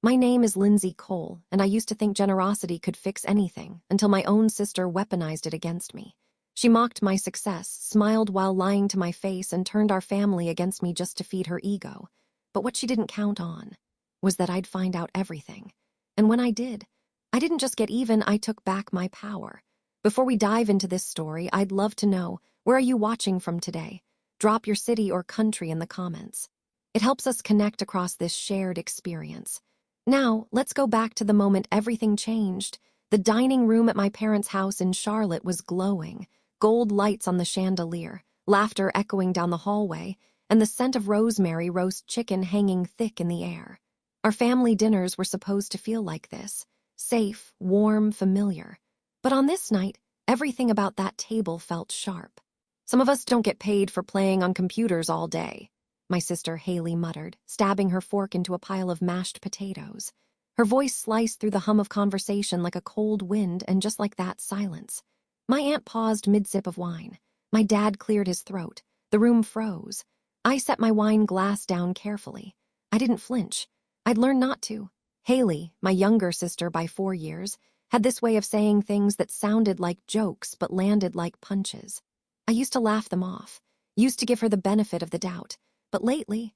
My name is Lindsay Cole, and I used to think generosity could fix anything until my own sister weaponized it against me. She mocked my success, smiled while lying to my face, and turned our family against me just to feed her ego. But what she didn't count on was that I'd find out everything. And when I did, I didn't just get even, I took back my power. Before we dive into this story, I'd love to know, where are you watching from today? Drop your city or country in the comments. It helps us connect across this shared experience. Now, let's go back to the moment everything changed. The dining room at my parents' house in Charlotte was glowing, gold lights on the chandelier, laughter echoing down the hallway, and the scent of rosemary roast chicken hanging thick in the air. Our family dinners were supposed to feel like this, safe, warm, familiar. But on this night, everything about that table felt sharp. Some of us don't get paid for playing on computers all day, my sister Haley muttered, stabbing her fork into a pile of mashed potatoes. Her voice sliced through the hum of conversation like a cold wind, and just like that, silence. My aunt paused mid-sip of wine. My dad cleared his throat. The room froze. I set my wine glass down carefully. I didn't flinch. I'd learned not to. Haley, my younger sister by 4 years, had this way of saying things that sounded like jokes but landed like punches. I used to laugh them off, used to give her the benefit of the doubt. But lately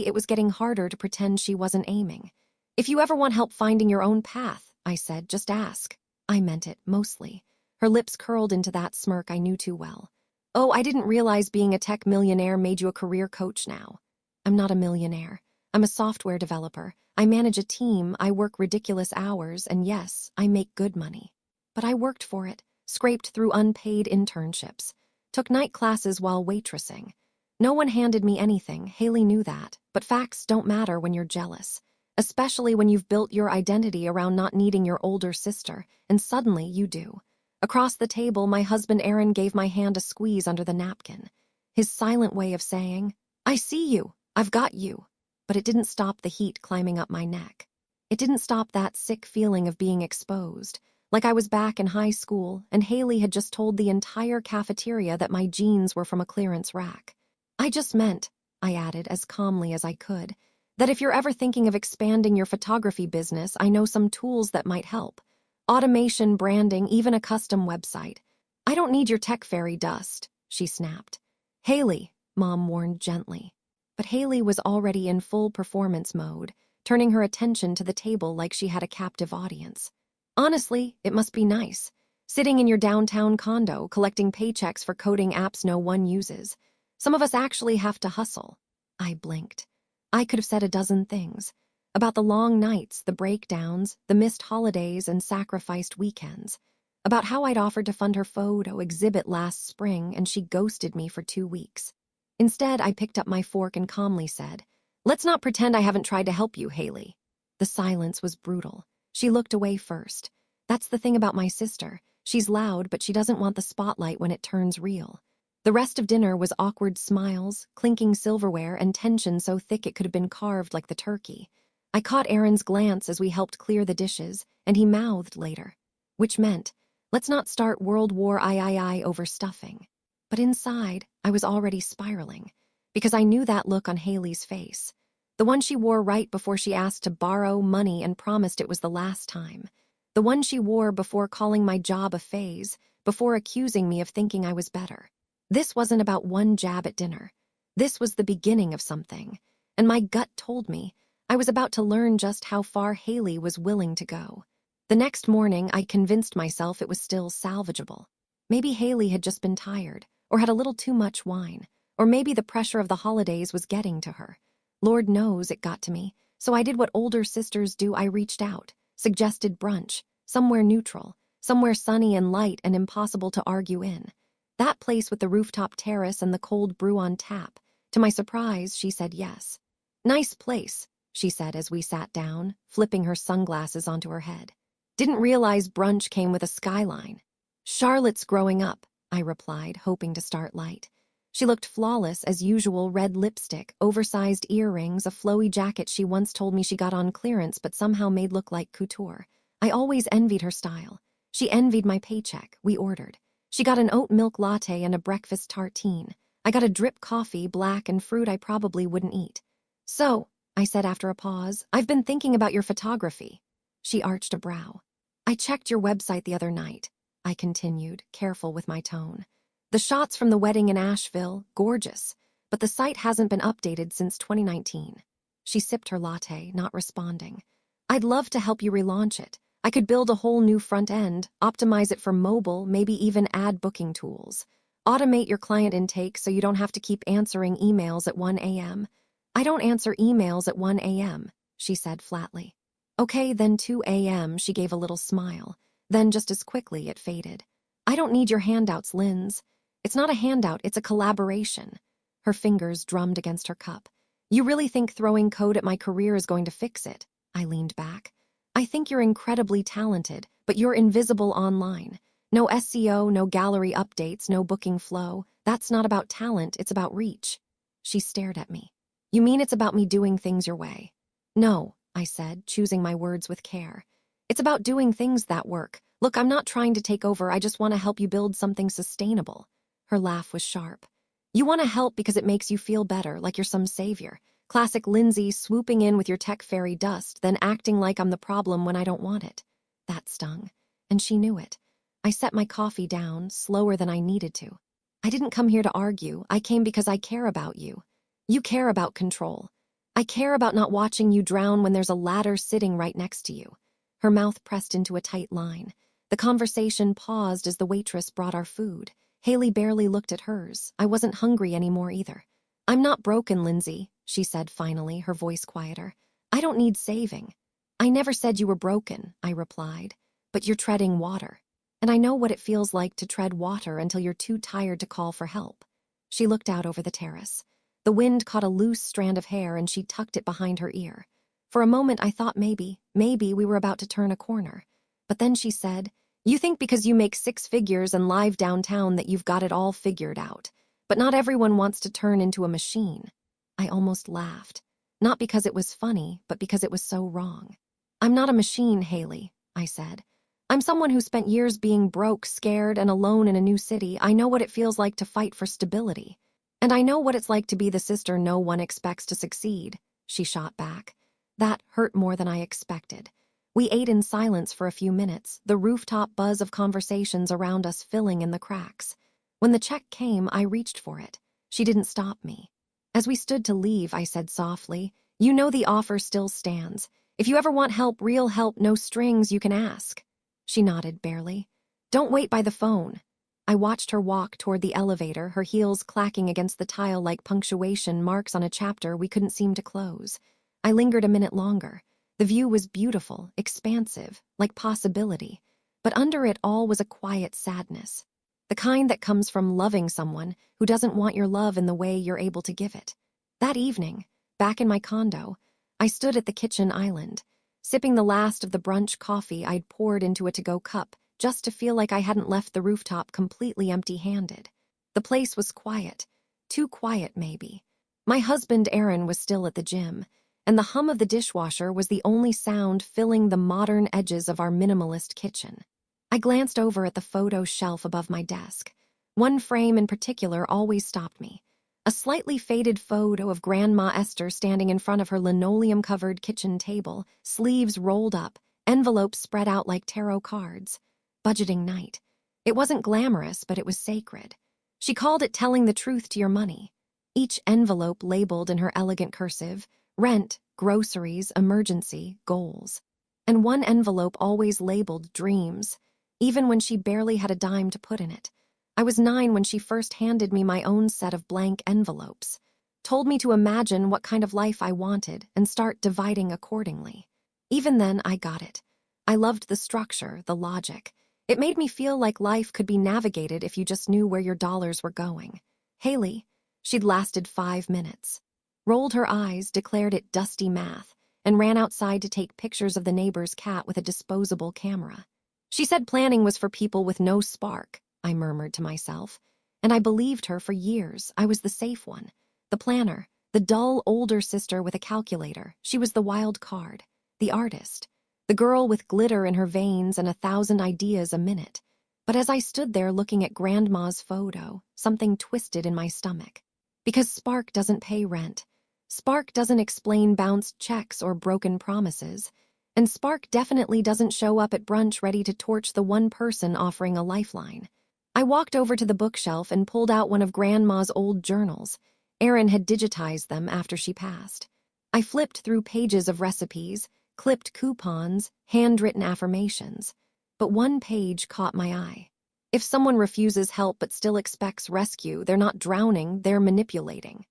it was getting harder to pretend she wasn't aiming. If you ever want help finding your own path, I said, just ask. I meant it, mostly. Her lips curled into that smirk I knew too well. Oh, I didn't realize being a tech millionaire made you a career coach now. I'm not a millionaire. I'm a software developer. I manage a team, I work ridiculous hours, and yes, I make good money. But I worked for it, scraped through unpaid internships, took night classes while waitressing. No one handed me anything, Haley knew that, but facts don't matter when you're jealous, especially when you've built your identity around not needing your older sister, and suddenly you do. Across the table, my husband Aaron gave my hand a squeeze under the napkin, his silent way of saying, I see you, I've got you. But it didn't stop the heat climbing up my neck. It didn't stop that sick feeling of being exposed, like I was back in high school and Haley had just told the entire cafeteria that my jeans were from a clearance rack. I just meant, I added as calmly as I could, that if you're ever thinking of expanding your photography business, I know some tools that might help. Automation, branding, even a custom website. I don't need your tech fairy dust, she snapped. Haley, Mom warned gently. But Haley was already in full performance mode, turning her attention to the table like she had a captive audience. Honestly, it must be nice, sitting in your downtown condo, collecting paychecks for coding apps no one uses. Some of us actually have to hustle. I blinked. I could have said a dozen things. About the long nights, the breakdowns, the missed holidays and sacrificed weekends. About how I'd offered to fund her photo exhibit last spring and she ghosted me for 2 weeks. Instead, I picked up my fork and calmly said, Let's not pretend I haven't tried to help you, Haley. The silence was brutal. She looked away first. That's the thing about my sister. She's loud, but she doesn't want the spotlight when it turns real. The rest of dinner was awkward smiles, clinking silverware, and tension so thick it could have been carved like the turkey. I caught Aaron's glance as we helped clear the dishes, and he mouthed later, which meant, let's not start World War III over stuffing. But inside, I was already spiraling, because I knew that look on Haley's face. The one she wore right before she asked to borrow money and promised it was the last time. The one she wore before calling my job a phase, before accusing me of thinking I was better. This wasn't about one jab at dinner. This was the beginning of something, and my gut told me I was about to learn just how far Haley was willing to go. The next morning, I convinced myself it was still salvageable. Maybe Haley had just been tired, or had a little too much wine, or maybe the pressure of the holidays was getting to her. Lord knows it got to me, so I did what older sisters do. I reached out, suggested brunch, somewhere neutral, somewhere sunny and light and impossible to argue in. That place with the rooftop terrace and the cold brew on tap. To my surprise, she said yes. Nice place, she said as we sat down, flipping her sunglasses onto her head. Didn't realize brunch came with a skyline. Charlotte's growing up, I replied, hoping to start light. She looked flawless as usual, red lipstick, oversized earrings, a flowy jacket she once told me she got on clearance but somehow made look like couture. I always envied her style. She envied my paycheck. We ordered. She got an oat milk latte and a breakfast tartine. I got a drip coffee, black, and fruit I probably wouldn't eat. So, I said after a pause. "I've been thinking about your photography." She arched a brow. "I checked your website the other night," I continued, careful with my tone. "The shots from the wedding in Asheville, gorgeous, but the site hasn't been updated since 2019. She sipped her latte, not responding. "I'd love to help you relaunch it. I could build a whole new front end, optimize it for mobile, maybe even add booking tools. Automate your client intake so you don't have to keep answering emails at 1 a.m. "I don't answer emails at 1 a.m., she said flatly. "Okay, then 2 a.m., she gave a little smile. Then just as quickly it faded. "I don't need your handouts, Linz. It's not a handout, it's a collaboration." Her fingers drummed against her cup. "You really think throwing code at my career is going to fix it?" I leaned back. "I think you're incredibly talented, but you're invisible online. No SEO, no gallery updates, no booking flow. That's not about talent, it's about reach." She stared at me. "You mean it's about me doing things your way?" "No," I said, choosing my words with care. "It's about doing things that work. Look, I'm not trying to take over, I just want to help you build something sustainable." Her laugh was sharp. "You want to help because it makes you feel better, like you're some savior. Classic Lindsay, swooping in with your tech fairy dust, then acting like I'm the problem when I don't want it." That stung, and she knew it. I set my coffee down, slower than I needed to. "I didn't come here to argue, I came because I care about you. You care about control. I care about not watching you drown when there's a ladder sitting right next to you." Her mouth pressed into a tight line. The conversation paused as the waitress brought our food. Haley barely looked at hers. I wasn't hungry anymore either. "I'm not broken, Lindsay," she said finally, her voice quieter. "I don't need saving." "I never said you were broken," I replied. "But you're treading water. And I know what it feels like to tread water until you're too tired to call for help." She looked out over the terrace. The wind caught a loose strand of hair and she tucked it behind her ear. For a moment I thought maybe we were about to turn a corner. But then she said, "You think because you make 6 figures and live downtown that you've got it all figured out. But not everyone wants to turn into a machine." I almost laughed. Not because it was funny, but because it was so wrong. "I'm not a machine, Haley," I said. "I'm someone who spent years being broke, scared, and alone in a new city. I know what it feels like to fight for stability. And I know what it's like to be the sister no one expects to succeed," she shot back. That hurt more than I expected. We ate in silence for a few minutes, the rooftop buzz of conversations around us filling in the cracks. When the check came, I reached for it. She didn't stop me. As we stood to leave, I said softly, "You know the offer still stands. If you ever want help, real help, no strings, you can ask." She nodded barely. "Don't wait by the phone." I watched her walk toward the elevator, her heels clacking against the tile like punctuation marks on a chapter we couldn't seem to close. I lingered a minute longer. The view was beautiful, expansive, like possibility. But under it all was a quiet sadness. The kind that comes from loving someone who doesn't want your love in the way you're able to give it. That evening, back in my condo, I stood at the kitchen island, sipping the last of the brunch coffee I'd poured into a to-go cup, just to feel like I hadn't left the rooftop completely empty-handed. The place was quiet. Too quiet, maybe. My husband, Aaron, was still at the gym, and the hum of the dishwasher was the only sound filling the modern edges of our minimalist kitchen. I glanced over at the photo shelf above my desk. One frame in particular always stopped me. A slightly faded photo of Grandma Esther standing in front of her linoleum-covered kitchen table, sleeves rolled up, envelopes spread out like tarot cards. Budgeting night. It wasn't glamorous, but it was sacred. She called it telling the truth to your money. Each envelope labeled in her elegant cursive, rent, groceries, emergency, goals. And one envelope always labeled dreams, even when she barely had a dime to put in it. I was 9 when she first handed me my own set of blank envelopes, told me to imagine what kind of life I wanted and start dividing accordingly. Even then, I got it. I loved the structure, the logic. It made me feel like life could be navigated if you just knew where your dollars were going. Haley, she'd lasted 5 minutes, rolled her eyes, declared it dusty math, and ran outside to take pictures of the neighbor's cat with a disposable camera. She said planning was for people with no spark, I murmured to myself. And I believed her for years. I was the safe one. The planner, the dull older sister with a calculator. She was the wild card, the artist. The girl with glitter in her veins and 1,000 ideas a minute. But as I stood there looking at Grandma's photo, something twisted in my stomach. Because spark doesn't pay rent. Spark doesn't explain bounced checks or broken promises. And Spark definitely doesn't show up at brunch ready to torch the one person offering a lifeline. I walked over to the bookshelf and pulled out one of Grandma's old journals. Erin had digitized them after she passed. I flipped through pages of recipes, clipped coupons, handwritten affirmations. But one page caught my eye. If someone refuses help but still expects rescue, they're not drowning, they're manipulating.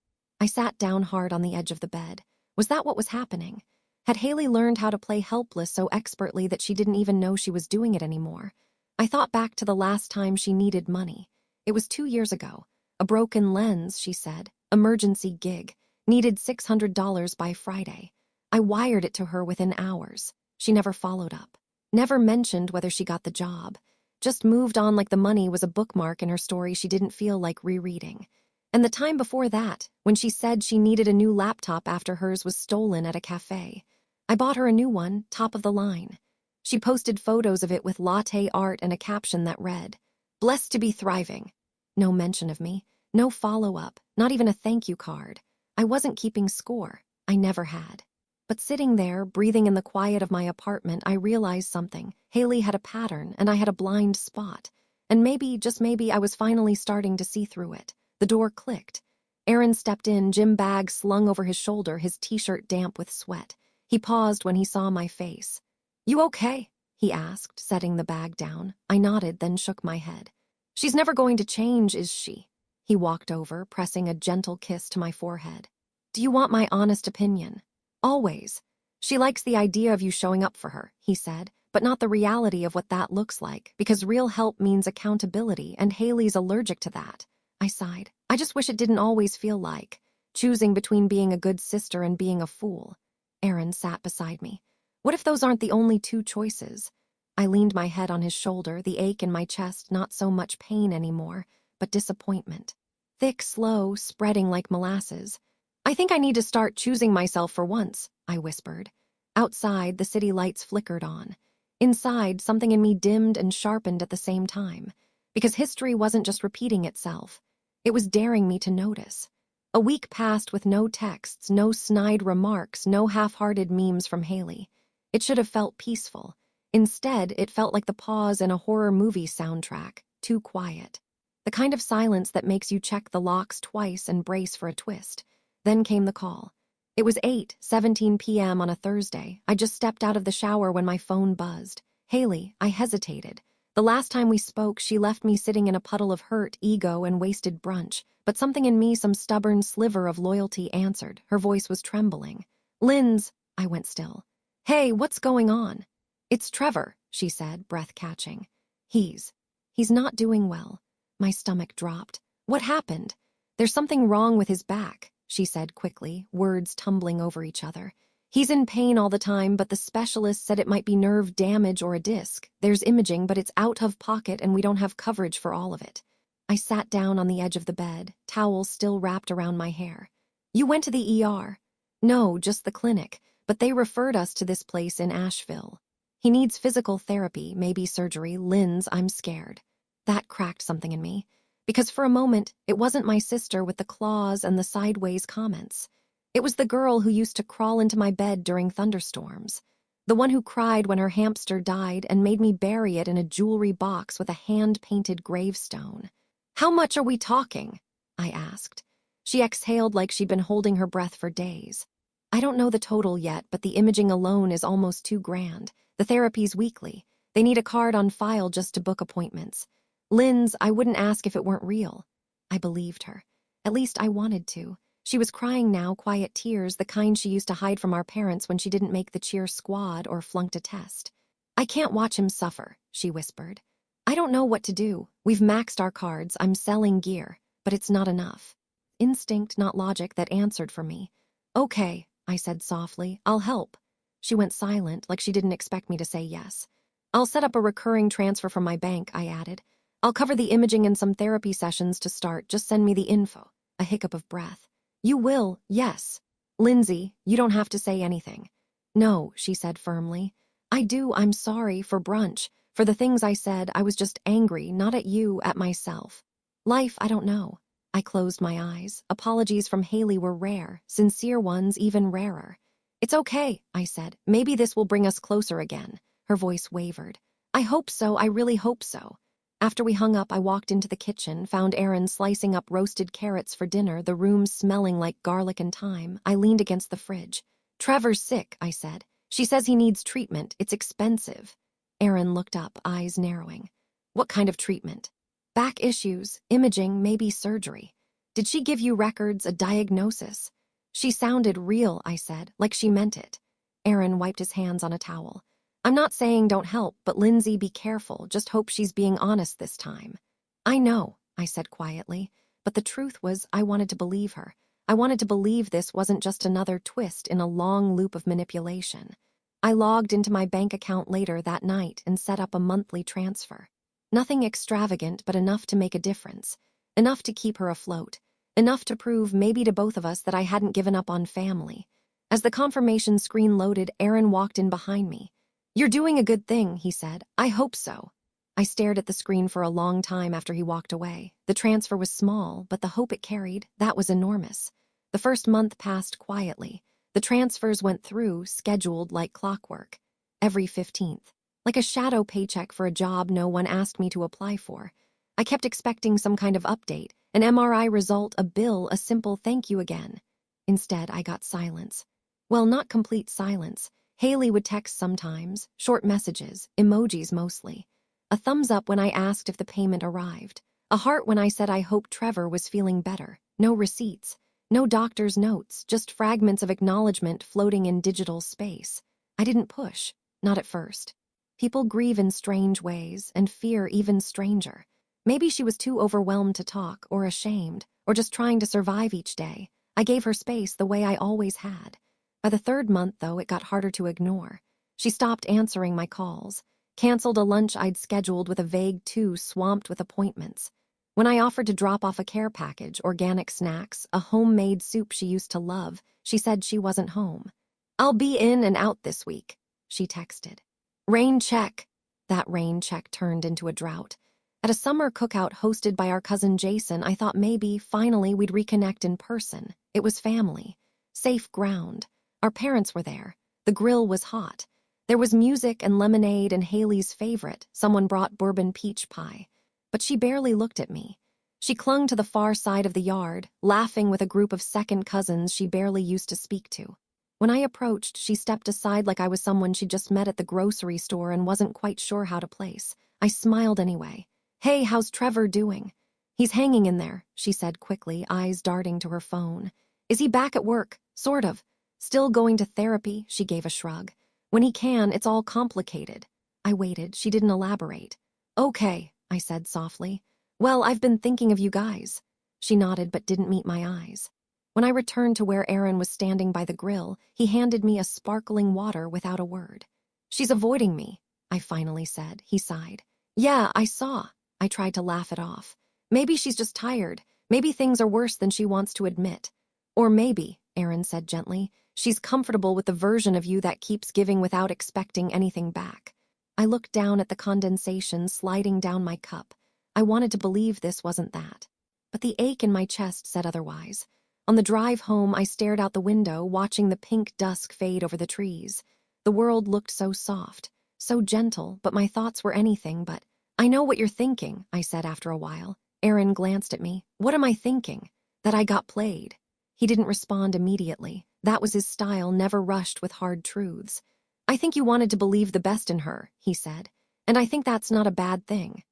I sat down hard on the edge of the bed. Was that what was happening? Had Haley learned how to play helpless so expertly that she didn't even know she was doing it anymore? I thought back to the last time she needed money. It was 2 years ago. A broken lens, she said. Emergency gig. Needed $600 by Friday. I wired it to her within hours. She never followed up. Never mentioned whether she got the job. Just moved on like the money was a bookmark in her story she didn't feel like rereading. And the time before that, when she said she needed a new laptop after hers was stolen at a cafe. I bought her a new one, top of the line. She posted photos of it with latte art and a caption that read, "Blessed to be thriving." No mention of me, no follow-up, not even a thank you card. I wasn't keeping score. I never had. But sitting there, breathing in the quiet of my apartment, I realized something. Haley had a pattern, and I had a blind spot. And maybe, just maybe, I was finally starting to see through it. The door clicked. Erin stepped in, gym bag slung over his shoulder, his t-shirt damp with sweat. He paused when he saw my face. "You okay?" he asked, setting the bag down. I nodded, then shook my head. "She's never going to change, is she?" He walked over, pressing a gentle kiss to my forehead. "Do you want my honest opinion?" "Always. She likes the idea of you showing up for her," he said, "but not the reality of what that looks like, because real help means accountability, and Haley's allergic to that." I sighed. "I just wish it didn't always feel like choosing between being a good sister and being a fool." Erin sat beside me. "What if those aren't the only two choices?" I leaned my head on his shoulder, the ache in my chest not so much pain anymore, but disappointment. Thick, slow, spreading like molasses. "I think I need to start choosing myself for once," I whispered. Outside, the city lights flickered on. Inside, something in me dimmed and sharpened at the same time. Because history wasn't just repeating itself. It was daring me to notice. A week passed with no texts, no snide remarks, no half-hearted memes from Haley. It should have felt peaceful. Instead, it felt like the pause in a horror movie soundtrack, too quiet. The kind of silence that makes you check the locks twice and brace for a twist. Then came the call. It was 8:17 p.m. on a Thursday. I just stepped out of the shower when my phone buzzed. Haley, I hesitated. The last time we spoke, she left me sitting in a puddle of hurt, ego, and wasted brunch. But something in me, some stubborn sliver of loyalty, answered. Her voice was trembling. "Linz," I went still. "Hey, what's going on?" "It's Trevor," she said, breath catching. He's not doing well." My stomach dropped. "What happened?" "There's something wrong with his back," she said quickly, words tumbling over each other. "He's in pain all the time, but the specialist said it might be nerve damage or a disc. There's imaging, but it's out of pocket and we don't have coverage for all of it." I sat down on the edge of the bed, towel still wrapped around my hair. "You went to the ER?" "No, just the clinic, but they referred us to this place in Asheville. He needs physical therapy, maybe surgery. Linz, I'm scared." That cracked something in me. Because for a moment, it wasn't my sister with the claws and the sideways comments. It was the girl who used to crawl into my bed during thunderstorms. The one who cried when her hamster died and made me bury it in a jewelry box with a hand-painted gravestone. "How much are we talking?" I asked. She exhaled like she'd been holding her breath for days. "I don't know the total yet, but the imaging alone is almost $2,000. The therapy's weekly. They need a card on file just to book appointments. Linz, I wouldn't ask if it weren't real." I believed her. At least I wanted to. She was crying now, quiet tears, the kind she used to hide from our parents when she didn't make the cheer squad or flunked a test. "I can't watch him suffer," she whispered. "I don't know what to do. We've maxed our cards, I'm selling gear, but it's not enough." Instinct, not logic, that answered for me. "Okay," I said softly, "I'll help." She went silent, like she didn't expect me to say yes. "I'll set up a recurring transfer from my bank," I added. "I'll cover the imaging and some therapy sessions to start. Just send me the info." A hiccup of breath. "You will, yes. Lindsay, you don't have to say anything." "No," she said firmly. "I do, I'm sorry, for brunch. For the things I said, I was just angry, not at you, at myself. Life, I don't know." I closed my eyes. Apologies from Haley were rare, sincere ones even rarer. It's okay, I said. Maybe this will bring us closer again. Her voice wavered. I hope so, I really hope so. After we hung up, I walked into the kitchen, found Erin slicing up roasted carrots for dinner, the room smelling like garlic and thyme. I leaned against the fridge. Trevor's sick, I said. She says he needs treatment. It's expensive. Erin looked up, eyes narrowing. What kind of treatment? Back issues, imaging, maybe surgery. Did she give you records, a diagnosis? She sounded real, I said, like she meant it. Erin wiped his hands on a towel. I'm not saying don't help, but Lindsay, be careful. Just hope she's being honest this time. I know, I said quietly, but the truth was I wanted to believe her. I wanted to believe this wasn't just another twist in a long loop of manipulation. I logged into my bank account later that night and set up a monthly transfer. Nothing extravagant, but enough to make a difference. Enough to keep her afloat. Enough to prove maybe to both of us that I hadn't given up on family. As the confirmation screen loaded, Erin walked in behind me. You're doing a good thing, he said. I hope so. I stared at the screen for a long time after he walked away. The transfer was small, but the hope it carried, that was enormous. The first month passed quietly. The transfers went through, scheduled like clockwork. Every 15th. Like a shadow paycheck for a job no one asked me to apply for. I kept expecting some kind of update, an MRI result, a bill, a simple thank you again. Instead, I got silence. Well, not complete silence. Haley would text sometimes, short messages, emojis mostly. A thumbs up when I asked if the payment arrived. A heart when I said I hoped Trevor was feeling better. No receipts. No doctor's notes, just fragments of acknowledgement floating in digital space. I didn't push. Not at first. People grieve in strange ways, and fear even stranger. Maybe she was too overwhelmed to talk, or ashamed, or just trying to survive each day. I gave her space the way I always had. By the third month, though, it got harder to ignore. She stopped answering my calls, canceled a lunch I'd scheduled with a vague too swamped with appointments. When I offered to drop off a care package, organic snacks, a homemade soup she used to love, she said she wasn't home. I'll be in and out this week, she texted. Rain check. That rain check turned into a drought. At a summer cookout hosted by our cousin Jason, I thought maybe, finally, we'd reconnect in person. It was family. Safe ground. Our parents were there. The grill was hot. There was music and lemonade and Haley's favorite. Someone brought bourbon peach pie. But she barely looked at me. She clung to the far side of the yard, laughing with a group of second cousins she barely used to speak to. When I approached, she stepped aside like I was someone she'd just met at the grocery store and wasn't quite sure how to place. I smiled anyway. Hey, how's Trevor doing? He's hanging in there, she said quickly, eyes darting to her phone. Is he back at work? Sort of. Still going to therapy, she gave a shrug. When he can, it's all complicated. I waited. She didn't elaborate. Okay, I said softly. Well, I've been thinking of you guys. She nodded but didn't meet my eyes. When I returned to where Aaron was standing by the grill, he handed me a sparkling water without a word. She's avoiding me, I finally said. He sighed. Yeah, I saw. I tried to laugh it off. Maybe she's just tired. Maybe things are worse than she wants to admit. Or maybe, Aaron said gently, she's comfortable with the version of you that keeps giving without expecting anything back. I looked down at the condensation sliding down my cup. I wanted to believe this wasn't that. But the ache in my chest said otherwise. On the drive home, I stared out the window, watching the pink dusk fade over the trees. The world looked so soft, so gentle, but my thoughts were anything but. I know what you're thinking, I said after a while. Aaron glanced at me. What am I thinking? That I got played. He didn't respond immediately. That was his style, never rushed with hard truths. I think you wanted to believe the best in her, he said, and I think that's not a bad thing.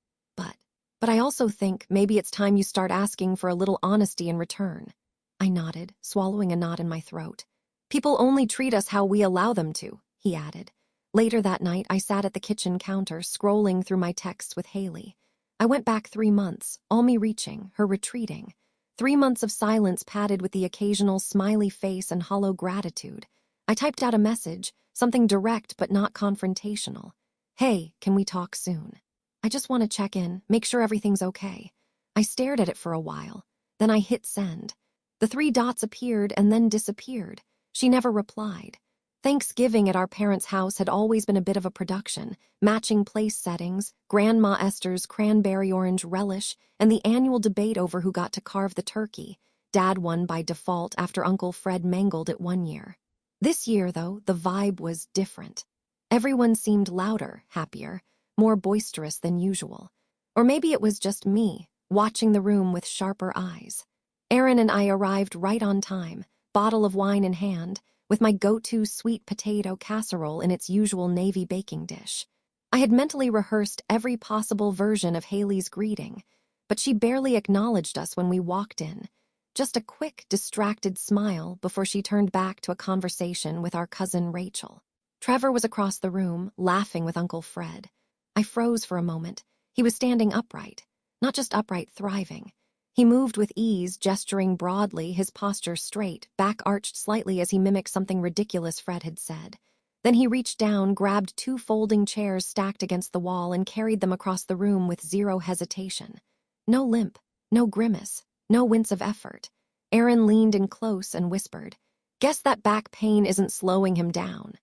But I also think maybe it's time you start asking for a little honesty in return. I nodded, swallowing a knot in my throat. People only treat us how we allow them to, he added. Later that night, I sat at the kitchen counter, scrolling through my texts with Haley. I went back 3 months, all me reaching, her retreating. 3 months of silence padded with the occasional smiley face and hollow gratitude. I typed out a message, something direct but not confrontational. Hey, can we talk soon? I just want to check in, make sure everything's okay. I stared at it for a while. Then I hit send. The 3 dots appeared and then disappeared. She never replied. Thanksgiving at our parents' house had always been a bit of a production, matching place settings, Grandma Esther's cranberry orange relish, and the annual debate over who got to carve the turkey. Dad won by default after Uncle Fred mangled it one year. This year, though, the vibe was different. Everyone seemed louder, happier, more boisterous than usual. Or maybe it was just me, watching the room with sharper eyes. Aaron and I arrived right on time, bottle of wine in hand, with my go-to sweet potato casserole in its usual navy baking dish. I had mentally rehearsed every possible version of Haley's greeting, but she barely acknowledged us when we walked in. Just a quick, distracted smile before she turned back to a conversation with our cousin Rachel. Trevor was across the room, laughing with Uncle Fred. I froze for a moment. He was standing upright. Not just upright, thriving. He moved with ease, gesturing broadly, his posture straight, back arched slightly as he mimicked something ridiculous Fred had said. Then he reached down, grabbed 2 folding chairs stacked against the wall, and carried them across the room with zero hesitation. No limp, no grimace, no wince of effort. Aaron leaned in close and whispered, "Guess that back pain isn't slowing him down."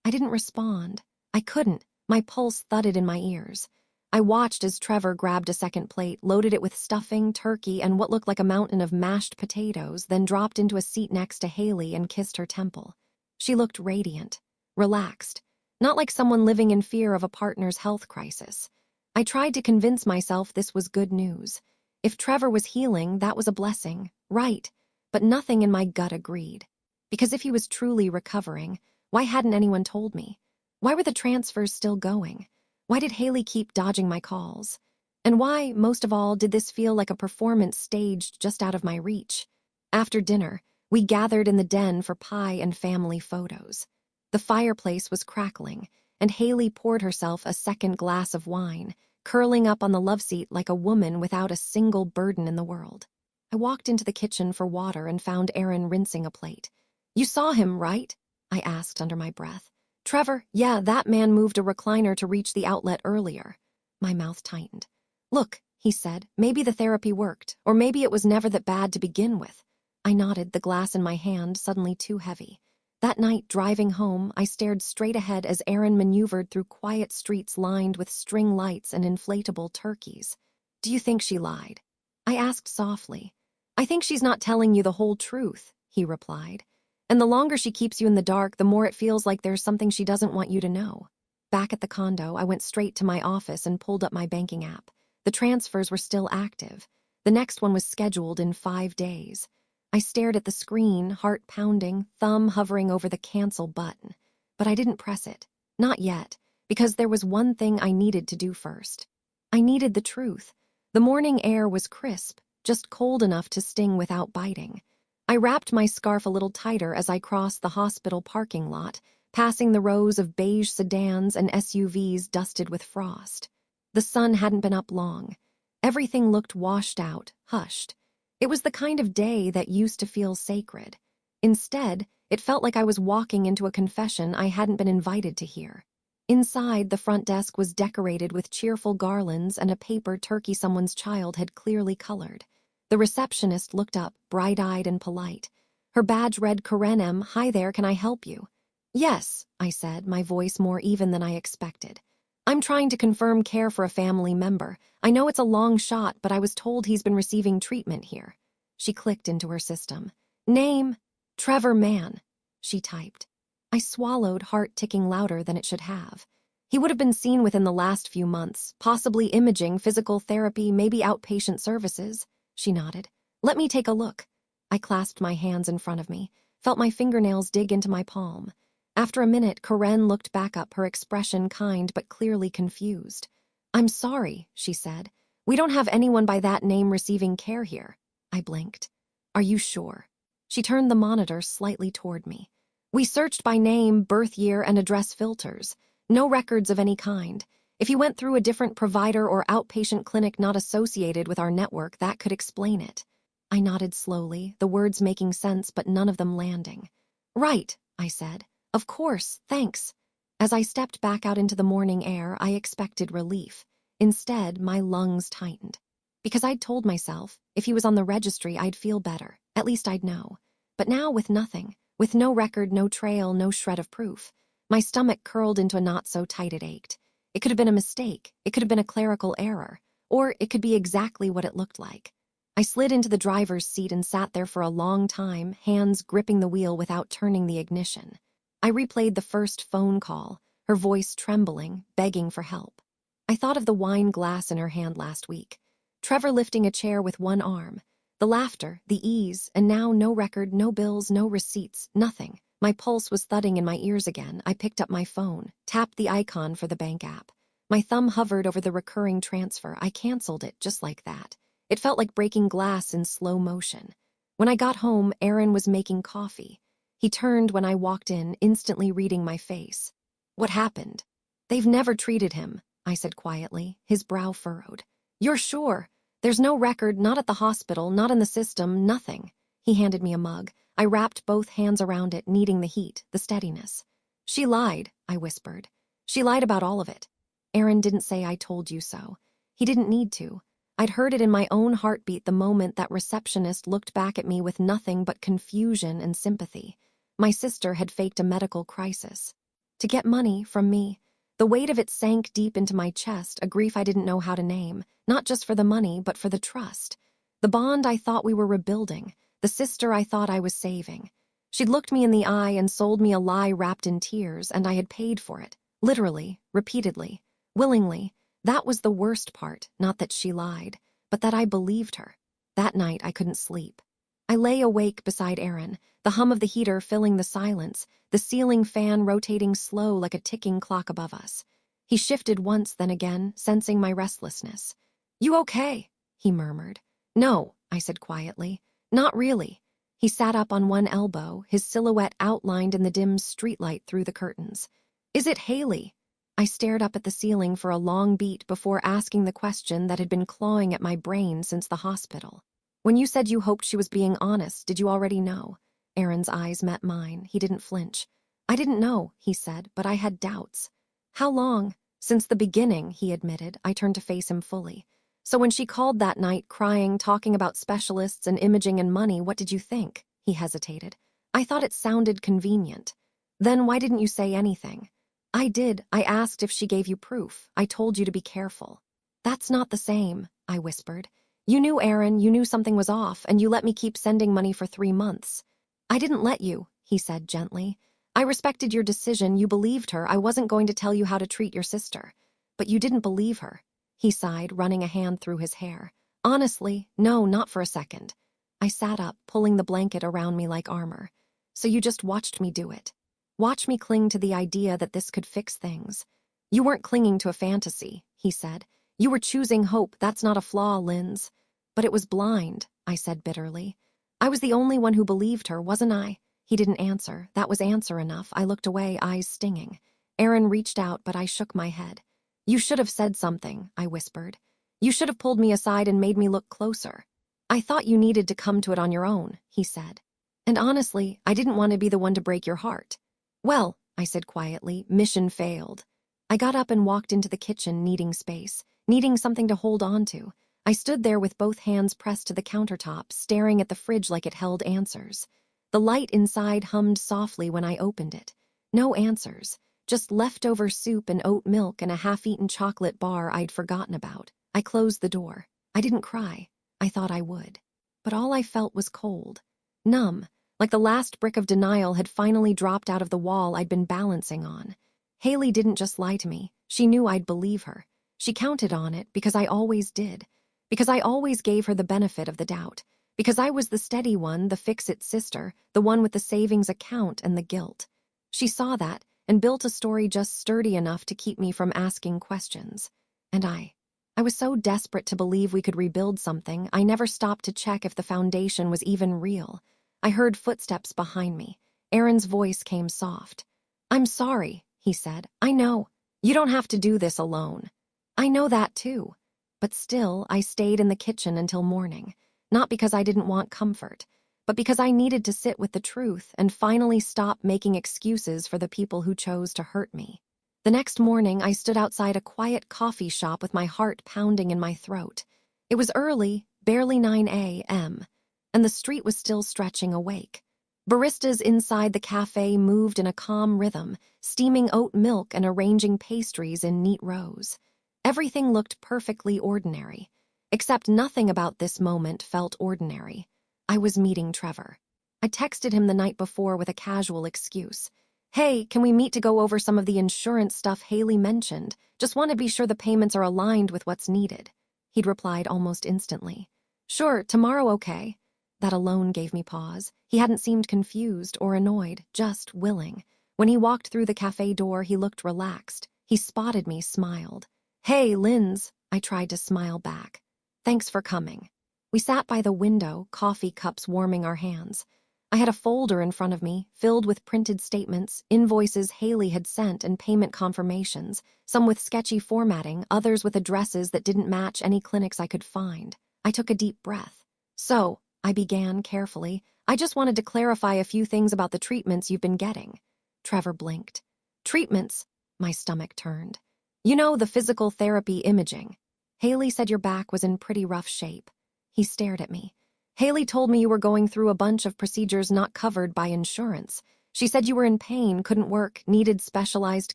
I didn't respond. I couldn't. My pulse thudded in my ears. I watched as Trevor grabbed a second plate, loaded it with stuffing, turkey, and what looked like a mountain of mashed potatoes, then dropped into a seat next to Haley and kissed her temple. She looked radiant, relaxed, not like someone living in fear of a partner's health crisis. I tried to convince myself this was good news. If Trevor was healing, that was a blessing, right, but nothing in my gut agreed. Because if he was truly recovering, why hadn't anyone told me? Why were the transfers still going? Why did Haley keep dodging my calls? And why, most of all, did this feel like a performance staged just out of my reach? After dinner, we gathered in the den for pie and family photos. The fireplace was crackling, and Haley poured herself a second glass of wine, curling up on the loveseat like a woman without a single burden in the world. I walked into the kitchen for water and found Aaron rinsing a plate. "You saw him, right?" I asked under my breath. "Trevor, yeah, that man moved a recliner to reach the outlet earlier." My mouth tightened. "Look," he said, "maybe the therapy worked, or maybe it was never that bad to begin with." I nodded, the glass in my hand suddenly too heavy. That night, driving home, I stared straight ahead as Aaron maneuvered through quiet streets lined with string lights and inflatable turkeys. "Do you think she lied?" I asked softly. "I think she's not telling you the whole truth," he replied. "And the longer she keeps you in the dark, the more it feels like there's something she doesn't want you to know." Back at the condo, I went straight to my office and pulled up my banking app. The transfers were still active. The next one was scheduled in 5 days. I stared at the screen, heart pounding, thumb hovering over the cancel button. But I didn't press it. Not yet, because there was one thing I needed to do first. I needed the truth. The morning air was crisp, just cold enough to sting without biting. I wrapped my scarf a little tighter as I crossed the hospital parking lot, passing the rows of beige sedans and SUVs dusted with frost. The sun hadn't been up long. Everything looked washed out, hushed. It was the kind of day that used to feel sacred. Instead, it felt like I was walking into a confession I hadn't been invited to hear. Inside, the front desk was decorated with cheerful garlands and a paper turkey someone's child had clearly colored. The receptionist looked up, bright-eyed and polite. Her badge read Karen M. "Hi there, can I help you?" "Yes," I said, my voice more even than I expected. "I'm trying to confirm care for a family member. I know it's a long shot, but I was told he's been receiving treatment here." She clicked into her system. "Name? Trevor Mann," she typed. I swallowed, heart ticking louder than it should have. He would have been seen within the last few months, possibly imaging, physical therapy, maybe outpatient services. She nodded. "Let me take a look." I clasped my hands in front of me, felt my fingernails dig into my palm. After a minute, Karen looked back up, her expression kind but clearly confused. "I'm sorry," she said. "We don't have anyone by that name receiving care here." I blinked. "Are you sure?" She turned the monitor slightly toward me. "We searched by name, birth year, and address filters. No records of any kind. If you went through a different provider or outpatient clinic not associated with our network, that could explain it." I nodded slowly, the words making sense but none of them landing. "Right," I said. "Of course, thanks." As I stepped back out into the morning air, I expected relief. Instead, my lungs tightened. Because I'd told myself, if he was on the registry, I'd feel better. At least I'd know. But now, with nothing, with no record, no trail, no shred of proof. My stomach curled into a knot so tight it ached. It could have been a mistake, it could have been a clerical error, or it could be exactly what it looked like. I slid into the driver's seat and sat there for a long time, hands gripping the wheel without turning the ignition. I replayed the first phone call, her voice trembling, begging for help. I thought of the wine glass in her hand last week, Trevor lifting a chair with one arm, the laughter, the ease, and now no record, no bills, no receipts, nothing. My pulse was thudding in my ears again. I picked up my phone, tapped the icon for the bank app. My thumb hovered over the recurring transfer. I canceled it just like that. It felt like breaking glass in slow motion. When I got home, Aaron was making coffee. He turned when I walked in, instantly reading my face. What happened? They've never treated him, I said quietly, his brow furrowed. You're sure? There's no record, not at the hospital, not in the system, nothing. He handed me a mug. I wrapped both hands around it, needing the heat, the steadiness. She lied, I whispered. She lied about all of it. Aaron didn't say I told you so. He didn't need to. I'd heard it in my own heartbeat the moment that receptionist looked back at me with nothing but confusion and sympathy. My sister had faked a medical crisis. To get money from me. The weight of it sank deep into my chest, a grief I didn't know how to name, not just for the money, but for the trust. The bond I thought we were rebuilding, the sister I thought I was saving. She'd looked me in the eye and sold me a lie wrapped in tears, and I had paid for it. Literally, repeatedly, willingly. That was the worst part, not that she lied, but that I believed her. That night I couldn't sleep. I lay awake beside Aaron, the hum of the heater filling the silence, the ceiling fan rotating slow like a ticking clock above us. He shifted once, then again, sensing my restlessness. You okay? He murmured. No, I said quietly. Not really. He sat up on one elbow, his silhouette outlined in the dim streetlight through the curtains. Is it Haley? I stared up at the ceiling for a long beat before asking the question that had been clawing at my brain since the hospital. When you said you hoped she was being honest, did you already know? Aaron's eyes met mine. He didn't flinch. I didn't know, he said, but I had doubts. How long? Since the beginning, he admitted. I turned to face him fully. So when she called that night, crying, talking about specialists and imaging and money, what did you think? He hesitated. I thought it sounded convenient. Then why didn't you say anything? I did. I asked if she gave you proof. I told you to be careful. That's not the same, I whispered. You knew Aaron, you knew something was off, and you let me keep sending money for 3 months. I didn't let you, he said gently. I respected your decision, you believed her, I wasn't going to tell you how to treat your sister. But you didn't believe her. He sighed, running a hand through his hair. Honestly, no, not for a second. I sat up, pulling the blanket around me like armor. So you just watched me do it. Watch me cling to the idea that this could fix things. You weren't clinging to a fantasy, he said. You were choosing hope, that's not a flaw, Linz. But it was blind, I said bitterly. I was the only one who believed her, wasn't I? He didn't answer. That was answer enough. I looked away, eyes stinging. Aaron reached out, but I shook my head. You should have said something, I whispered. You should have pulled me aside and made me look closer. I thought you needed to come to it on your own, he said. And honestly, I didn't want to be the one to break your heart. Well, I said quietly, mission failed. I got up and walked into the kitchen, needing space, needing something to hold on to. I stood there with both hands pressed to the countertop, staring at the fridge like it held answers. The light inside hummed softly when I opened it. No answers, just leftover soup and oat milk and a half-eaten chocolate bar I'd forgotten about. I closed the door. I didn't cry. I thought I would. But all I felt was cold, numb, like the last brick of denial had finally dropped out of the wall I'd been balancing on. Haley didn't just lie to me. She knew I'd believe her. She counted on it because I always did. Because I always gave her the benefit of the doubt. Because I was the steady one, the fix-it sister, the one with the savings account and the guilt. She saw that and built a story just sturdy enough to keep me from asking questions. And I was so desperate to believe we could rebuild something, I never stopped to check if the foundation was even real. I heard footsteps behind me. Aaron's voice came soft. I'm sorry, he said. I know. You don't have to do this alone. I know that too. But still, I stayed in the kitchen until morning, not because I didn't want comfort, but because I needed to sit with the truth and finally stop making excuses for the people who chose to hurt me. The next morning, I stood outside a quiet coffee shop with my heart pounding in my throat. It was early, barely 9 a.m., and the street was still stretching awake. Baristas inside the cafe moved in a calm rhythm, steaming oat milk and arranging pastries in neat rows. Everything looked perfectly ordinary, except nothing about this moment felt ordinary. I was meeting Trevor. I texted him the night before with a casual excuse. "Hey, can we meet to go over some of the insurance stuff Haley mentioned? Just want to be sure the payments are aligned with what's needed." He'd replied almost instantly. "Sure, tomorrow okay." That alone gave me pause. He hadn't seemed confused or annoyed, just willing. When he walked through the cafe door, he looked relaxed. He spotted me, smiled. "Hey, Linz," I tried to smile back. "Thanks for coming." We sat by the window, coffee cups warming our hands. I had a folder in front of me, filled with printed statements, invoices Haley had sent, and payment confirmations, some with sketchy formatting, others with addresses that didn't match any clinics I could find. I took a deep breath. "So," I began carefully, "I just wanted to clarify a few things about the treatments you've been getting." Trevor blinked. "Treatments?" My stomach turned. "You know, the physical therapy imaging. Haley said your back was in pretty rough shape." He stared at me. "Haley told me you were going through a bunch of procedures not covered by insurance. She said you were in pain, couldn't work, needed specialized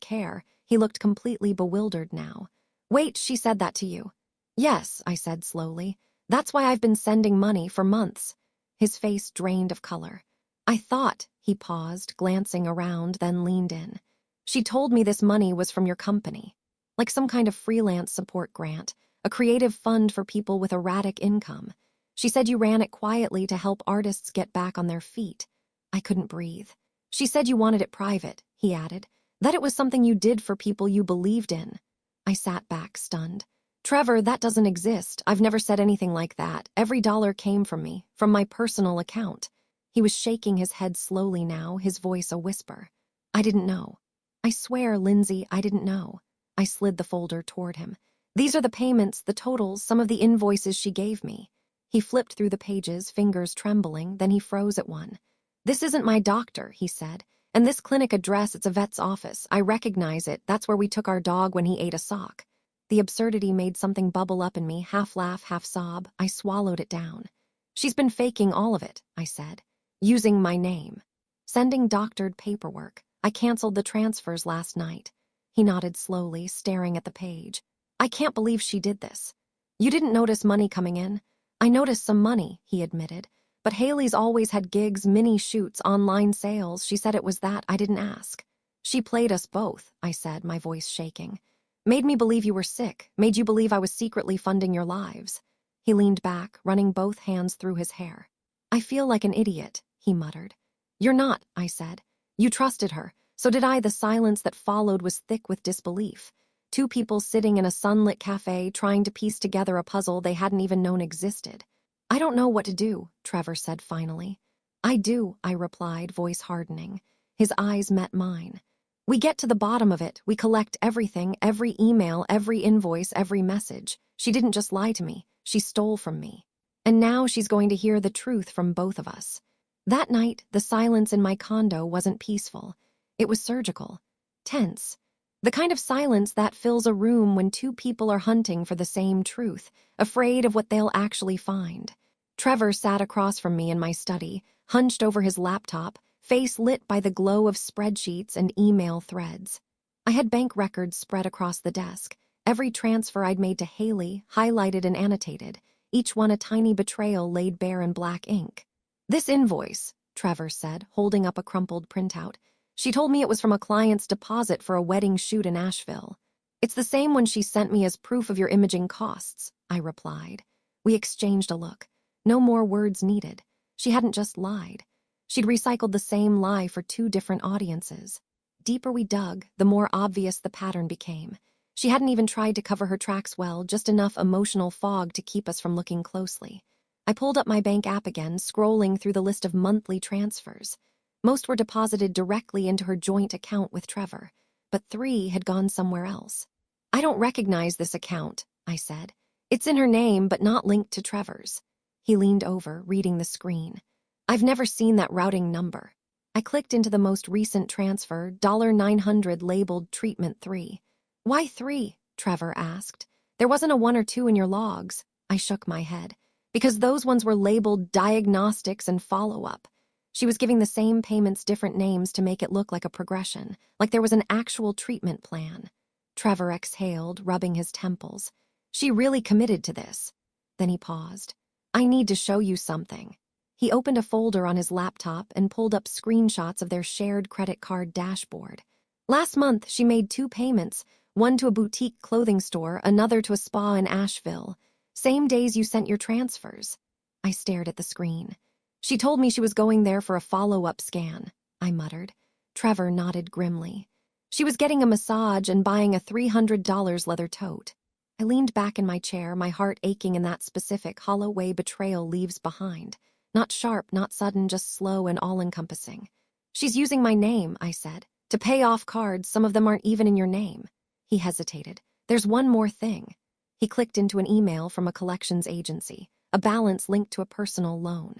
care." He looked completely bewildered now. "Wait, she said that to you?" "Yes," I said slowly. "That's why I've been sending money for months." His face drained of color. "I thought," he paused, glancing around, then leaned in. "She told me this money was from your company. Like some kind of freelance support grant, a creative fund for people with erratic income. She said you ran it quietly to help artists get back on their feet." I couldn't breathe. "She said you wanted it private," he added. "That it was something you did for people you believed in." I sat back, stunned. "Trevor, that doesn't exist. I've never said anything like that. Every dollar came from me, from my personal account." He was shaking his head slowly now, his voice a whisper. "I didn't know. I swear, Lindsay, I didn't know." I slid the folder toward him. "These are the payments, the totals, some of the invoices she gave me." He flipped through the pages, fingers trembling, then he froze at one. "This isn't my doctor," he said. "And this clinic address, it's a vet's office. I recognize it. That's where we took our dog when he ate a sock." The absurdity made something bubble up in me, half laugh, half sob. I swallowed it down. "She's been faking all of it," I said. "Using my name. Sending doctored paperwork. I canceled the transfers last night." He nodded slowly, staring at the page. "I can't believe she did this." "You didn't notice money coming in?" "I noticed some money," he admitted. "But Haley's always had gigs, mini shoots, online sales. She said it was that. I didn't ask." "She played us both," I said, my voice shaking. "Made me believe you were sick, made you believe I was secretly funding your lives." He leaned back, running both hands through his hair. "I feel like an idiot," he muttered. "You're not," I said. "You trusted her. So did I." The silence that followed was thick with disbelief. Two people sitting in a sunlit cafe trying to piece together a puzzle they hadn't even known existed. "I don't know what to do," Trevor said finally. "I do," I replied, voice hardening. His eyes met mine. "We get to the bottom of it. We collect everything, every email, every invoice, every message. She didn't just lie to me. She stole from me. And now she's going to hear the truth from both of us." That night, the silence in my condo wasn't peaceful. It was surgical, tense. The kind of silence that fills a room when two people are hunting for the same truth, afraid of what they'll actually find. Trevor sat across from me in my study, hunched over his laptop, face lit by the glow of spreadsheets and email threads. I had bank records spread across the desk, every transfer I'd made to Haley, highlighted and annotated, each one a tiny betrayal laid bare in black ink. "This invoice," Trevor said, holding up a crumpled printout. "She told me it was from a client's deposit for a wedding shoot in Asheville." "It's the same one she sent me as proof of your imaging costs," I replied. We exchanged a look. No more words needed. She hadn't just lied. She'd recycled the same lie for two different audiences. Deeper we dug, the more obvious the pattern became. She hadn't even tried to cover her tracks well, just enough emotional fog to keep us from looking closely. I pulled up my bank app again, scrolling through the list of monthly transfers. Most were deposited directly into her joint account with Trevor, but 3 had gone somewhere else. "I don't recognize this account," I said. "It's in her name, but not linked to Trevor's." He leaned over, reading the screen. "I've never seen that routing number." I clicked into the most recent transfer, $900 labeled Treatment 3. "Why 3?" Trevor asked. "There wasn't a 1 or 2 in your logs." I shook my head. "Because those ones were labeled diagnostics and follow-up." She was giving the same payments different names to make it look like a progression, like there was an actual treatment plan. Trevor exhaled, rubbing his temples. She really committed to this. Then he paused. I need to show you something. He opened a folder on his laptop and pulled up screenshots of their shared credit card dashboard. Last month, she made 2 payments, one to a boutique clothing store, another to a spa in Asheville. Same days you sent your transfers. I stared at the screen. She told me she was going there for a follow-up scan, I muttered. Trevor nodded grimly. She was getting a massage and buying a $300 leather tote. I leaned back in my chair, my heart aching in that specific, hollow way betrayal leaves behind. Not sharp, not sudden, just slow and all-encompassing. She's using my name, I said, to pay off cards. Some of them aren't even in your name. He hesitated. There's one more thing. He clicked into an email from a collections agency, a balance linked to a personal loan.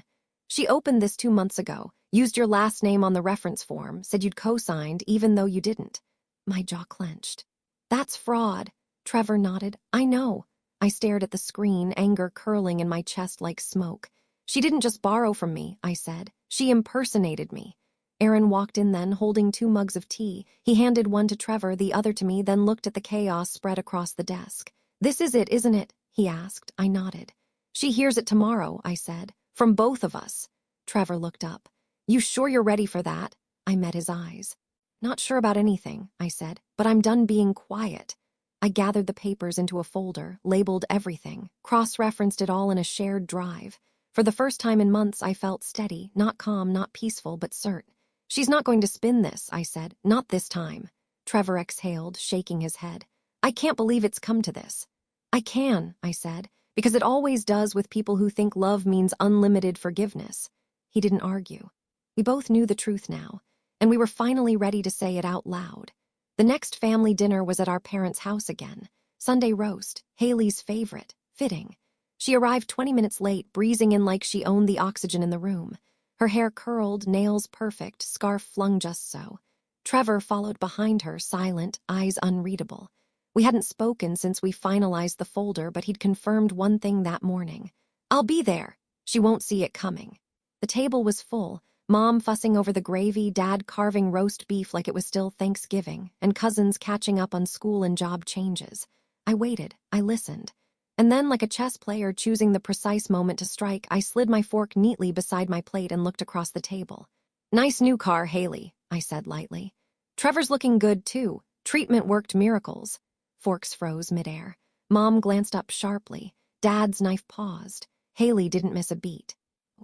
She opened this 2 months ago, used your last name on the reference form, said you'd co-signed even though you didn't. My jaw clenched. That's fraud. Trevor nodded. I know. I stared at the screen, anger curling in my chest like smoke. She didn't just borrow from me, I said. She impersonated me. Aaron walked in then, holding 2 mugs of tea. He handed one to Trevor, the other to me, then looked at the chaos spread across the desk. This is it, isn't it? He asked. I nodded. She hears it tomorrow, I said. From both of us. Trevor looked up. You sure you're ready for that? I met his eyes. Not sure about anything, I said, but I'm done being quiet. I gathered the papers into a folder, labeled everything, cross-referenced it all in a shared drive. For the first time in months, I felt steady, not calm, not peaceful, but certain. She's not going to spin this, I said. Not this time. Trevor exhaled, shaking his head. I can't believe it's come to this. I can, I said, because it always does with people who think love means unlimited forgiveness. He didn't argue. We both knew the truth now, and we were finally ready to say it out loud. The next family dinner was at our parents' house again. Sunday roast, Haley's favorite, fitting. She arrived 20 minutes late, breezing in like she owned the oxygen in the room. Her hair curled, nails perfect, scarf flung just so. Trevor followed behind her, silent, eyes unreadable. We hadn't spoken since we finalized the folder, but he'd confirmed one thing that morning. I'll be there. She won't see it coming. The table was full, Mom fussing over the gravy, Dad carving roast beef like it was still Thanksgiving, and cousins catching up on school and job changes. I waited, I listened. And then, like a chess player choosing the precise moment to strike, I slid my fork neatly beside my plate and looked across the table. Nice new car, Haley, I said lightly. Trevor's looking good, too. Treatment worked miracles. Forks froze midair. Mom glanced up sharply. Dad's knife paused. Haley didn't miss a beat.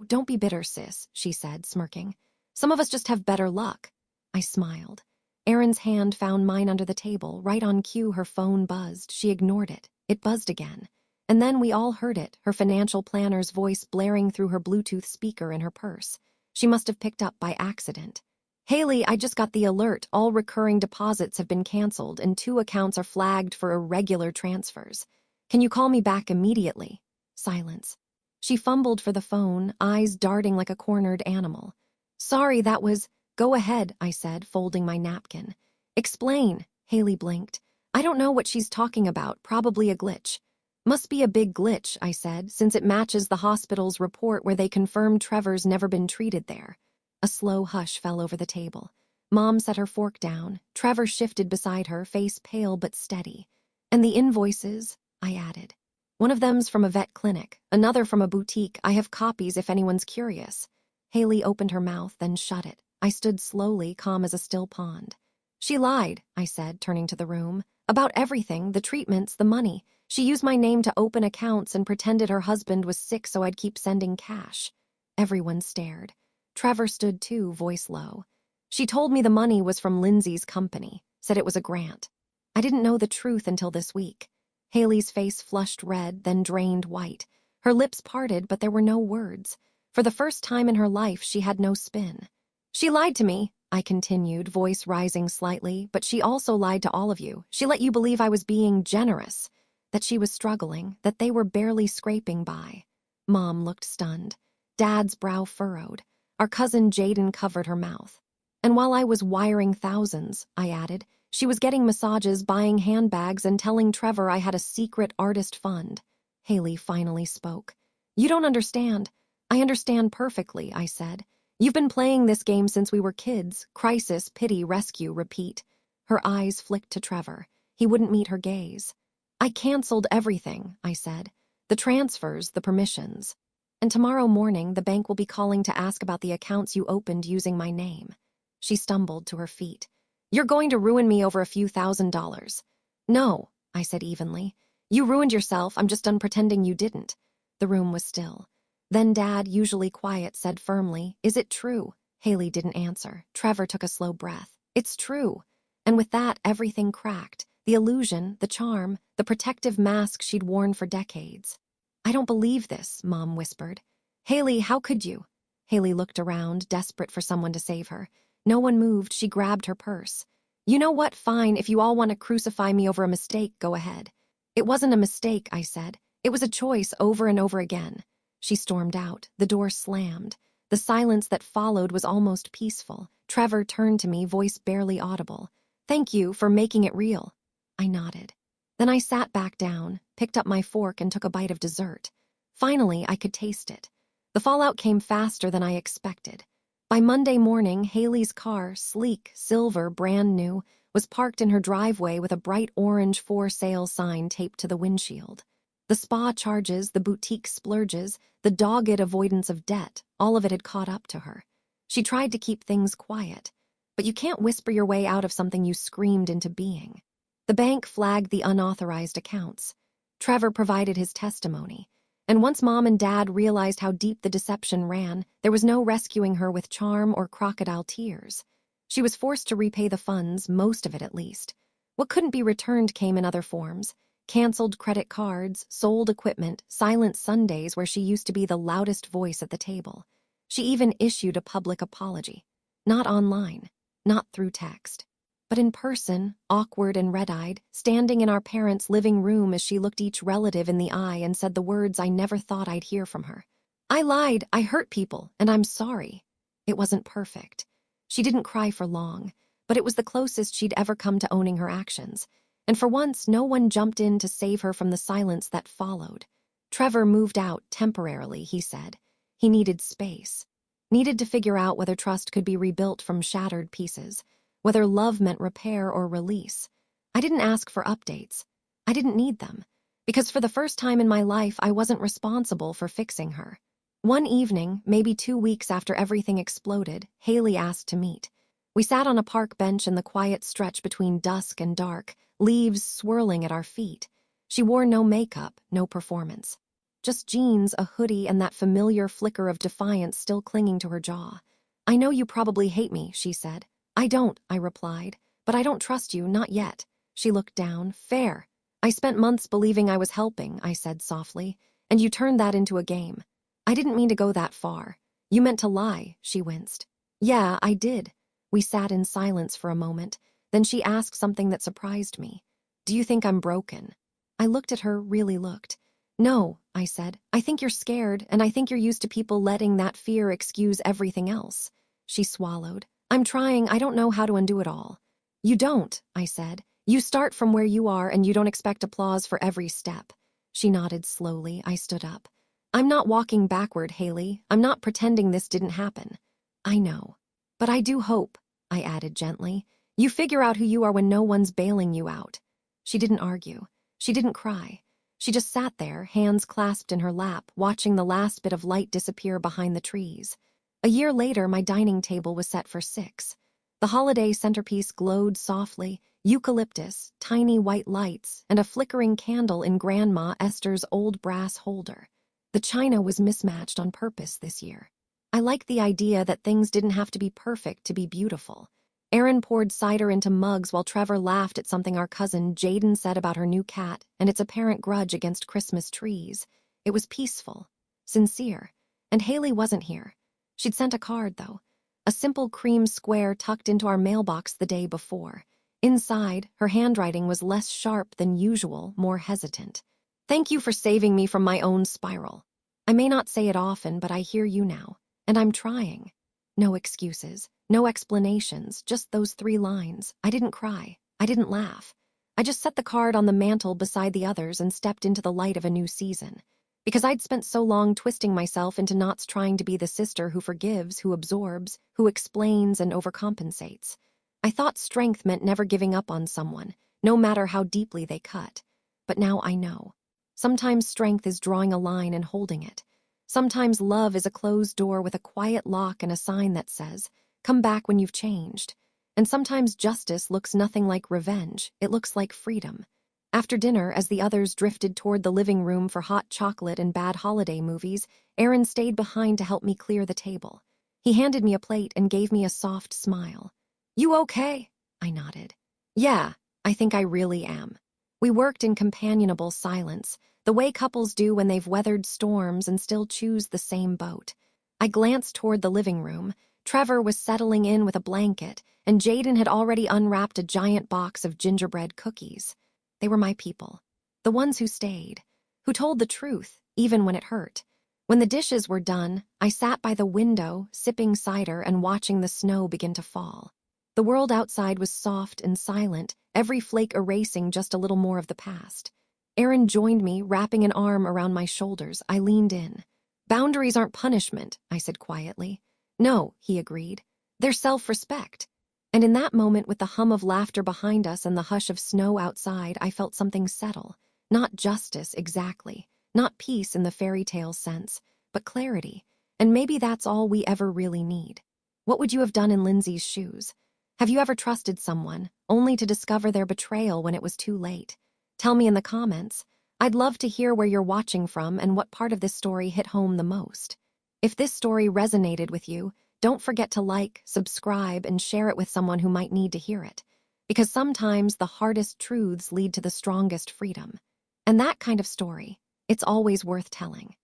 Don't be bitter, sis, she said, smirking. Some of us just have better luck. I smiled. Erin's hand found mine under the table. Right on cue, her phone buzzed. She ignored it. It buzzed again. And then we all heard it, her financial planner's voice blaring through her Bluetooth speaker in her purse. She must have picked up by accident. Haley, I just got the alert. All recurring deposits have been canceled and 2 accounts are flagged for irregular transfers. Can you call me back immediately? Silence. She fumbled for the phone, eyes darting like a cornered animal. Sorry, that was... Go ahead, I said, folding my napkin. Explain, Haley blinked. I don't know what she's talking about, probably a glitch. Must be a big glitch, I said, since it matches the hospital's report where they confirmed Trevor's never been treated there. A slow hush fell over the table. Mom set her fork down. Trevor shifted beside her, face pale but steady. And the invoices, I added. One of them's from a vet clinic, another from a boutique. I have copies if anyone's curious. Haley opened her mouth, then shut it. I stood slowly, calm as a still pond. She lied, I said, turning to the room. About everything, the treatments, the money. She used my name to open accounts and pretended her husband was sick so I'd keep sending cash. Everyone stared. Trevor stood too, voice low. She told me the money was from Lindsay's company, said it was a grant. I didn't know the truth until this week. Haley's face flushed red, then drained white. Her lips parted, but there were no words. For the first time in her life, she had no spin. She lied to me, I continued, voice rising slightly, but she also lied to all of you. She let you believe I was being generous, that she was struggling, that they were barely scraping by. Mom looked stunned. Dad's brow furrowed. Our cousin Jaden covered her mouth. And while I was wiring thousands, I added, she was getting massages, buying handbags, and telling Trevor I had a secret artist fund. Haley finally spoke. You don't understand. I understand perfectly, I said. You've been playing this game since we were kids. Crisis, pity, rescue, repeat. Her eyes flicked to Trevor. He wouldn't meet her gaze. I canceled everything, I said. The transfers, the permissions. And tomorrow morning, the bank will be calling to ask about the accounts you opened using my name. She stumbled to her feet. You're going to ruin me over a few $1,000s. No, I said evenly. You ruined yourself. I'm just done pretending you didn't. The room was still. Then Dad, usually quiet, said firmly, Is it true? Haley didn't answer. Trevor took a slow breath. It's true. And with that, everything cracked. The illusion, the charm, the protective mask she'd worn for decades. I don't believe this, Mom whispered. Haley, how could you? Haley looked around, desperate for someone to save her. No one moved. She grabbed her purse. You know what? Fine. If you all want to crucify me over a mistake, go ahead. It wasn't a mistake, I said. It was a choice over and over again. She stormed out. The door slammed. The silence that followed was almost peaceful. Trevor turned to me, voice barely audible. Thank you for making it real. I nodded. Then I sat back down, picked up my fork and took a bite of dessert. Finally, I could taste it. The fallout came faster than I expected. By Monday morning, Haley's car, sleek, silver, brand new, was parked in her driveway with a bright orange for sale sign taped to the windshield. The spa charges, the boutique splurges, the dogged avoidance of debt, all of it had caught up to her. She tried to keep things quiet, but you can't whisper your way out of something you screamed into being. The bank flagged the unauthorized accounts. Trevor provided his testimony. And once Mom and Dad realized how deep the deception ran, there was no rescuing her with charm or crocodile tears. She was forced to repay the funds, most of it at least. What couldn't be returned came in other forms. Canceled credit cards, sold equipment, silent Sundays where she used to be the loudest voice at the table. She even issued a public apology. Not online, not through text, but in person, awkward and red-eyed, standing in our parents' living room as she looked each relative in the eye and said the words I never thought I'd hear from her. I lied, I hurt people, and I'm sorry. It wasn't perfect. She didn't cry for long, but it was the closest she'd ever come to owning her actions. And for once, no one jumped in to save her from the silence that followed. Trevor moved out temporarily, he said. He needed space. Needed to figure out whether trust could be rebuilt from shattered pieces, whether love meant repair or release. I didn't ask for updates. I didn't need them, because for the first time in my life, I wasn't responsible for fixing her. One evening, maybe 2 weeks after everything exploded, Haley asked to meet. We sat on a park bench in the quiet stretch between dusk and dark, leaves swirling at our feet. She wore no makeup, no performance. Just jeans, a hoodie, and that familiar flicker of defiance still clinging to her jaw. I know you probably hate me, she said. I don't, I replied. But I don't trust you, not yet. She looked down. Fair. I spent months believing I was helping, I said softly, and you turned that into a game. I didn't mean to go that far. You meant to lie, she winced. Yeah, I did. We sat in silence for a moment. Then she asked something that surprised me. Do you think I'm broken? I looked at her, really looked. No, I said. I think you're scared, and I think you're used to people letting that fear excuse everything else. She swallowed. I'm trying, I don't know how to undo it all. You don't, I said. You start from where you are and you don't expect applause for every step. She nodded slowly. I stood up. I'm not walking backward, Haley. I'm not pretending this didn't happen. I know. But I do hope, I added gently. You figure out who you are when no one's bailing you out. She didn't argue. She didn't cry. She just sat there, hands clasped in her lap, watching the last bit of light disappear behind the trees. A year later, my dining table was set for 6. The holiday centerpiece glowed softly, eucalyptus, tiny white lights, and a flickering candle in Grandma Esther's old brass holder. The china was mismatched on purpose this year. I liked the idea that things didn't have to be perfect to be beautiful. Erin poured cider into mugs while Trevor laughed at something our cousin Jaden said about her new cat and its apparent grudge against Christmas trees. It was peaceful, sincere, and Haley wasn't here. She'd sent a card, though. A simple cream square tucked into our mailbox the day before. Inside, her handwriting was less sharp than usual, more hesitant. Thank you for saving me from my own spiral. I may not say it often, but I hear you now, and I'm trying. No excuses, no explanations, just those 3 lines. I didn't cry. I didn't laugh. I just set the card on the mantel beside the others and stepped into the light of a new season. Because I'd spent so long twisting myself into knots trying to be the sister who forgives, who absorbs, who explains and overcompensates. I thought strength meant never giving up on someone, no matter how deeply they cut. But now I know. Sometimes strength is drawing a line and holding it. Sometimes love is a closed door with a quiet lock and a sign that says, "Come back when you've changed." And sometimes justice looks nothing like revenge, it looks like freedom. After dinner, as the others drifted toward the living room for hot chocolate and bad holiday movies, Aaron stayed behind to help me clear the table. He handed me a plate and gave me a soft smile. "You okay?" I nodded. "Yeah, I think I really am." We worked in companionable silence, the way couples do when they've weathered storms and still choose the same boat. I glanced toward the living room. Trevor was settling in with a blanket, and Jaden had already unwrapped a giant box of gingerbread cookies. They were my people, the ones who stayed, who told the truth, even when it hurt. When the dishes were done, I sat by the window, sipping cider and watching the snow begin to fall. The world outside was soft and silent, every flake erasing just a little more of the past. Aaron joined me, wrapping an arm around my shoulders. I leaned in. "Boundaries aren't punishment," I said quietly. "No," he agreed. "They're self-respect." And in that moment, with the hum of laughter behind us and the hush of snow outside, I felt something settle. Not justice, exactly. Not peace in the fairy tale sense, but clarity. And maybe that's all we ever really need. What would you have done in Lindsay's shoes? Have you ever trusted someone, only to discover their betrayal when it was too late? Tell me in the comments. I'd love to hear where you're watching from and what part of this story hit home the most. If this story resonated with you, don't forget to like, subscribe, and share it with someone who might need to hear it. Because sometimes the hardest truths lead to the strongest freedom. And that kind of story, it's always worth telling.